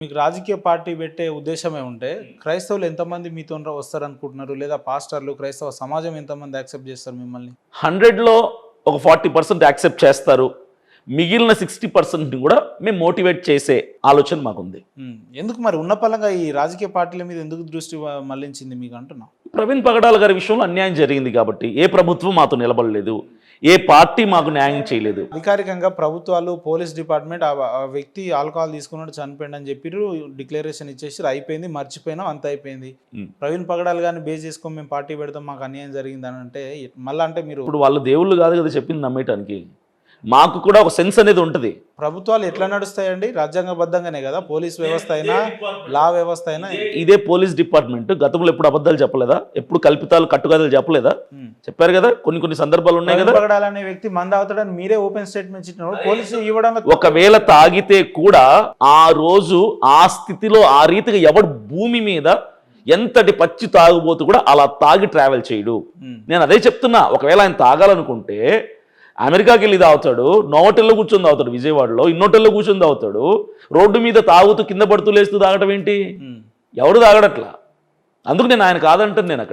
మీకు రాజకీయ పార్టీ పెట్టే ఉద్దేశమే ఉంటే క్రైస్తవులు ఎంతమంది మీతో వస్తారు అనుకుంటున్నారు? లేదా పాస్టర్లు, క్రైస్తవ సమాజం ఎంతమంది యాక్సెప్ట్ చేస్తారు మిమ్మల్ని? 100లో ఒక 40% యాక్సెప్ట్ చేస్తారు. మిగిలిన 60% కూడా మేము మోటివేట్ చేసే ఆలోచన మాకుంది. ఎందుకు మరి ఉన్న పలంగా ఈ రాజకీయ పార్టీల మీద ఎందుకు దృష్టి మళ్లించింది మీకు అంటున్నా? ప్రవీణ్ పగడాల గారి విషయంలో అన్యాయం జరిగింది కాబట్టి ఏ ప్రభుత్వం మాతో నిలబడలేదు, ఏ పార్టీ మాకు న్యాయం చేయలేదు. అధికారికంగా ప్రభుత్వాలు, పోలీస్ డిపార్ట్మెంట్ ఆ వ్యక్తి ఆల్కహాల్ తీసుకున్నట్టు చనిపోయింది అని చెప్పి డిక్లరేషన్ ఇచ్చేసి అయిపోయింది, మర్చిపోయినాం, అంత అయిపోయింది. ప్రవీణ్ పగడాలు గారిని బేస్ చేసుకొని మేము పార్టీ పెడతాం, మాకు అన్యాయం జరిగింది అని అంటే మళ్ళీ అంటే మీరు ఇప్పుడు వాళ్ళు దేవుళ్ళు కాదు కదా చెప్పింది నమ్మేయటానికి. మాకు కూడా ఒక సెన్స్ అనేది ఉంటుంది. ప్రభుత్వాలు ఎట్లా నడుస్తాయండి? రాజ్యాంగబద్ధంగానే కదా, పోలీస్ వ్యవస్థ అయినా లా వ్యవస్థ అయినా. ఇదే పోలీస్ డిపార్ట్మెంట్ గతంలో ఎప్పుడు అబద్ధాలు చెప్పలేదా? ఎప్పుడు కల్పితాలు కట్టుకథలు చెప్పలేదా? చెప్పారు కదా, కొన్ని సందర్భాలు ఉన్నాయి కదా. పగడాలనే వ్యక్తి మంద అవుతాడని మీరే ఓపెన్ స్టేట్మెంట్ ఇచ్చినారు, పోలీసు ఇవ్వడం. ఒకవేళ తాగితే కూడా ఆ రోజు ఆ స్థితిలో ఆ రీతిగా ఎవడు భూమి మీద ఎంతటి పచ్చి తాగుబోతు కూడా అలా తాగి ట్రావెల్ చేయడు. నేను అదే చెప్తున్నా. ఒకవేళ ఆయన తాగాలనుకుంటే అమెరికాకి వెళ్ళి తాగుతాడు, నోటెల్లో కూర్చొని తాగుతాడు, విజయవాడలో ఇన్నోటెల్లో కూర్చొని తాగుతాడు. రోడ్డు మీద తాగుతూ కింద పడుతూ లేస్తూ తాగటం ఏంటి? ఎవడు తాగడట్లా. అందుకు నేను ఆయన కాదంటాను నేను అక్కడ.